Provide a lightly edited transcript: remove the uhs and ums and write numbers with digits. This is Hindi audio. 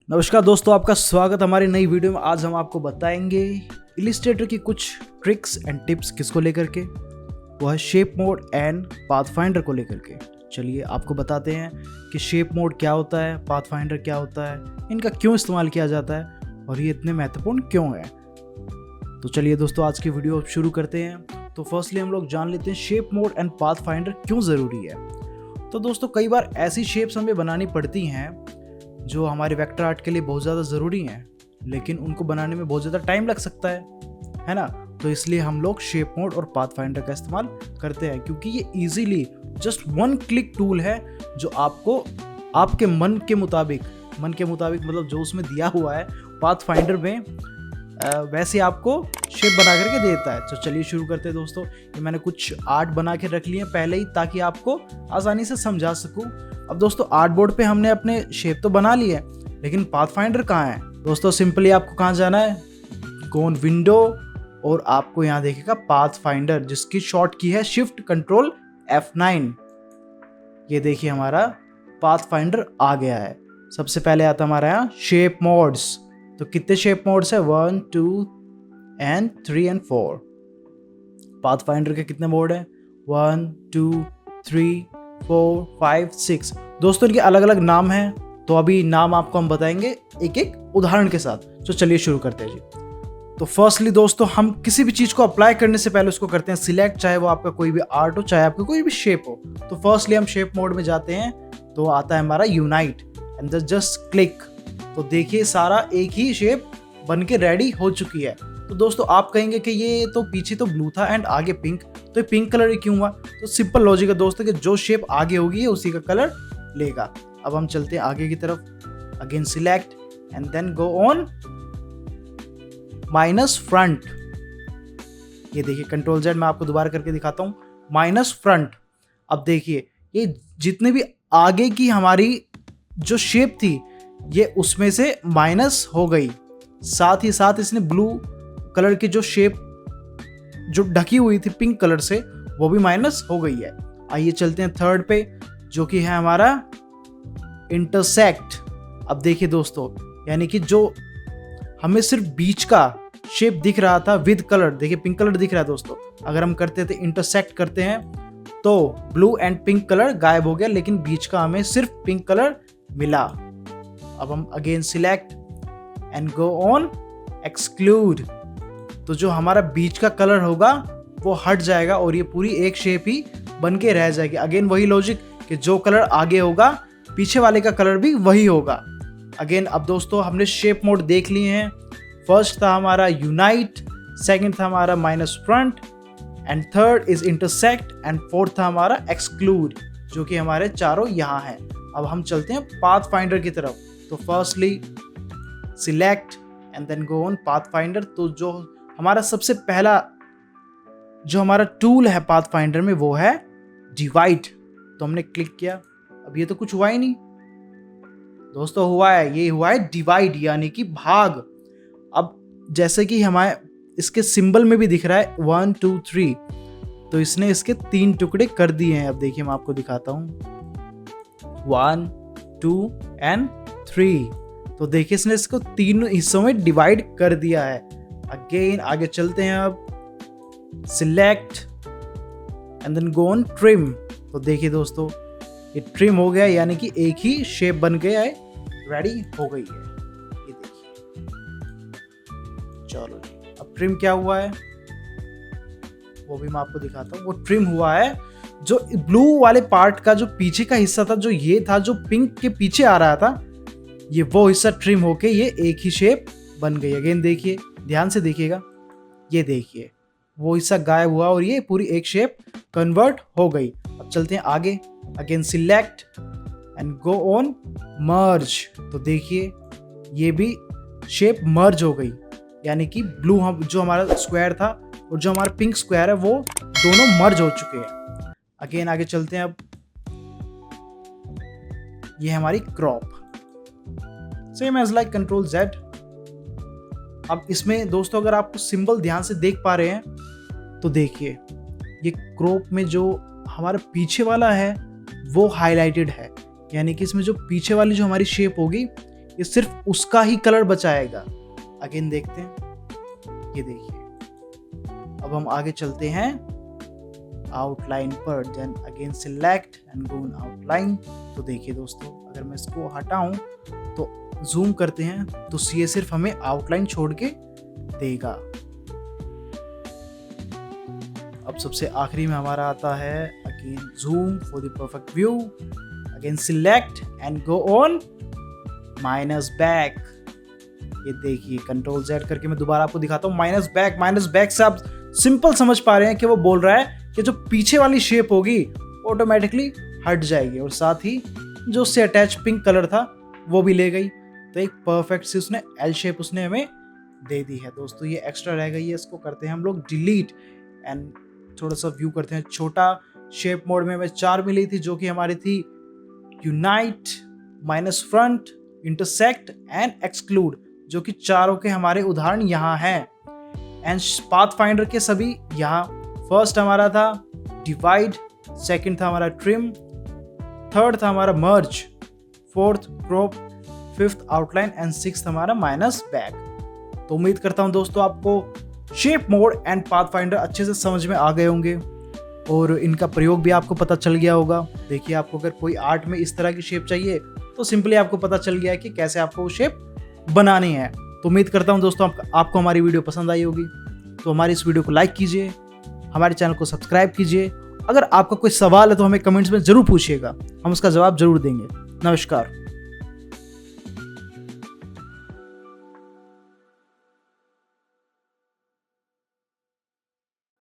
नमस्कार दोस्तों, आपका स्वागत हमारी नई वीडियो में। आज हम आपको बताएंगे इलिस्ट्रेटर की कुछ ट्रिक्स एंड टिप्स किसको लेकर के, वो है शेप मोड एंड पाथफाइंडर को लेकर के। चलिए आपको बताते हैं कि शेप मोड क्या होता है, पाथफाइंडर क्या होता है, इनका क्यों इस्तेमाल किया जाता है और ये इतने महत्वपूर्ण क्यों है। तो चलिए दोस्तों आज की वीडियो शुरू करते हैं। तो फर्स्टली हम लोग जान लेते हैं शेप मोड एंड पाथफाइंडर क्यों ज़रूरी है। तो दोस्तों कई बार ऐसी शेप्स हमें बनानी पड़ती हैं जो हमारे वेक्टर आर्ट के लिए बहुत ज़्यादा ज़रूरी हैं, लेकिन उनको बनाने में बहुत ज़्यादा टाइम लग सकता है ना। तो इसलिए हम लोग शेप मोड और पाथफाइंडर का इस्तेमाल करते हैं, क्योंकि ये easily just one click tool है जो आपको आपके मन के मुताबिक मतलब जो उसमें दिया हुआ है पाथफाइंडर में वैसे आपको शेप बना करके देता है। तो चलिए शुरू करते हैं दोस्तों। ये मैंने कुछ आर्ट बना के रख लिए हैं पहले ही, ताकि आपको आसानी से समझा सकूं। अब दोस्तों आर्ट बोर्ड पे हमने अपने शेप तो बना लिए, लेकिन पाथफाइंडर कहाँ है दोस्तों। सिंपली आपको कहाँ जाना है, गो ऑन विंडो, और आपको यहाँ देखेगा पाथफाइंडर, जिसकी शॉर्ट की है शिफ्ट कंट्रोल F9। ये देखिए हमारा पाथफाइंडर आ गया है। सबसे पहले आता हमारा यहाँ शेप मोड्स। तो कितने शेप मोड्स है, 1, 2 and 3 and 4। पाथफाइंडर के कितने मोड है, 1, 2, 3, 4, 5, 6। दोस्तों इनके अलग अलग नाम हैं, तो अभी नाम आपको हम बताएंगे एक एक उदाहरण के साथ। तो चलिए शुरू करते हैं जी। तो फर्स्टली दोस्तों हम किसी भी चीज़ को अप्लाई करने से पहले उसको करते हैं सिलेक्ट, चाहे वो आपका कोई भी आर्ट हो, चाहे आपका कोई भी शेप हो। तो फर्स्टली हम शेप मोड में जाते हैं, तो आता है हमारा यूनाइट एंड जस्ट क्लिक। तो देखिए सारा एक ही शेप बन के रेडी हो चुकी है। तो दोस्तों आप कहेंगे कि ये तो पीछे तो ब्लू था एंड आगे पिंक, तो ये पिंक कलर ही क्यों हुआ। तो सिंपल लॉजिक है दोस्तों कि जो शेप आगे होगी उसी का कलर लेगा। अब हम चलते हैं आगे की तरफ, again select and then go on minus front. ये देखिए कंट्रोल Z मैं आपको दोबारा करके दिखाता हूँ, माइनस फ्रंट। अब देखिए ये जितने भी आगे की हमारी जो शेप थी ये उसमें से माइनस हो गई, साथ ही साथ इसने ब्लू कलर की जो शेप जो ढकी हुई थी पिंक कलर से वो भी माइनस हो गई है। आइए चलते हैं थर्ड पे, जो कि है हमारा इंटरसेक्ट। अब देखिए दोस्तों, यानी कि जो हमें सिर्फ बीच का शेप दिख रहा था विद कलर, देखिए पिंक कलर दिख रहा है दोस्तों। अगर हम करते थे इंटरसेक्ट करते हैं तो ब्लू एंड पिंक कलर गायब हो गया, लेकिन बीच का हमें सिर्फ पिंक कलर मिला। अब हम again select and go on exclude. तो जो हमारा बीच का कलर होगा वो हट जाएगा और ये पूरी एक शेप ही बन के रह जाएगी। अगेन वही लॉजिक कि जो कलर आगे होगा पीछे वाले का कलर भी वही होगा। अगेन अब दोस्तों हमने शेप मोड देख लिए हैं। फर्स्ट था हमारा यूनाइट, सेकंड था हमारा minus front end third is intersect and fourth था हमारा एक्सक्लूड, जो कि हमारे चारों यहाँ हैं। अब हम चलते हैं पाथफाइंडर की तरफ। तो firstly select and then go on pathfinder. तो जो हमारा सबसे पहला जो हमारा टूल है पाथफाइंडर में वो है डिवाइड। तो हमने क्लिक किया, अब ये तो कुछ हुआ ही नहीं दोस्तों, हुआ है, ये हुआ है डिवाइड यानी कि भाग। अब जैसे कि हमारे इसके सिंबल में भी दिख रहा है 1, 2, 3, तो इसने इसके 3 टुकड़े कर दिए हैं। अब देखिए मैं आपको दिखाता हूँ 1, 2 and 3। तो देखिए इसने इसको 3 हिस्सों में डिवाइड कर दिया है। अगेन आगे चलते हैं, अब select and then go on trim. तो देखिए दोस्तों ये ट्रिम हो गया, यानी कि एक ही शेप बन गया है, रेडी हो गई है। ये देखिए, चलो जी अब ट्रिम क्या हुआ है वो भी मैं आपको दिखाता हूँ। वो ट्रिम हुआ है जो ब्लू वाले पार्ट का जो पीछे का हिस्सा था, जो ये था जो पिंक के पीछे आ रहा था, ये वो हिस्सा ट्रिम होके ये एक ही शेप बन गई। अगेन देखिए, ध्यान से देखिएगा, ये देखिए वो हिस्सा गायब हुआ और ये पूरी एक शेप कन्वर्ट हो गई। अब चलते हैं आगे, again select and go on merge. तो देखिए ये भी शेप मर्ज हो गई, यानी कि ब्लू जो हमारा स्क्वायर था और जो हमारा पिंक स्क्वायर है वो दोनों मर्ज हो चुके हैं। अगेन आगे चलते हैं, अब ये हमारी crop, same as like control Z। अब इसमें दोस्तों अगर आपको सिंबल ध्यान से देख पा रहे हैं तो देखिए ये क्रॉप में जो हमारा पीछे वाला है वो हाईलाइटेड है, यानी कि इसमें जो पीछे वाली जो हमारी शेप होगी ये सिर्फ उसका ही कलर बचाएगा। अगेन देखते हैं, ये देखिए। अब हम आगे चलते हैं आउटलाइन पर, then again select and go in outline. तो देखिए दोस्तों, अगर मैं इसको हटाऊं तो जूम करते हैं तो ये सिर्फ हमें आउटलाइन छोड़ के देगा। अब सबसे आखिरी में हमारा आता है again zoom for the perfect view, again select and go on minus back. ये देखिए कंट्रोल Z करके मैं दोबारा आपको दिखाता हूँ। माइनस बैक से आप सिंपल समझ पा रहे हैं कि वो बोल रहा है कि जो पीछे वाली शेप होगी ऑटोमेटिकली हट जाएगी, और साथ ही जो उससे अटैच पिंक कलर था वो भी ले गई। तो एक परफेक्ट सी उसने एल शेप उसने हमें दे दी है। दोस्तों ये एक्स्ट्रा रह गई है, इसको करते हैं हम लोग डिलीट एंड थोड़ा सा व्यू करते हैं छोटा। शेप मोड में हमें 4 मिली थी, जो कि हमारी थी unite, minus front, intersect and exclude, जो कि चारों के हमारे उदाहरण यहाँ हैं। एंड पाथफाइंडर के सभी यहाँ, फर्स्ट हमारा था डिवाइड, सेकंड था हमारा ट्रिम, थर्ड था हमारा merge, fourth crop, fifth outline and sixth हमारा माइनस बैक। तो उम्मीद करता हूँ दोस्तों आपको शेप मोड एंड पाथफाइंडर अच्छे से समझ में आ गए होंगे और इनका प्रयोग भी आपको पता चल गया होगा। देखिए, आपको अगर कोई आर्ट में इस तरह की शेप चाहिए तो सिंपली आपको पता चल गया है कि कैसे आपको वो शेप बनानी है। तो उम्मीद करता हूँ दोस्तों आपको हमारी वीडियो पसंद आई होगी। तो हमारी इस वीडियो को लाइक कीजिए, हमारे चैनल को सब्सक्राइब कीजिए। अगर आपका कोई सवाल है तो हमें कमेंट्स में ज़रूर पूछिएगा, हम उसका जवाब ज़रूर देंगे। नमस्कार।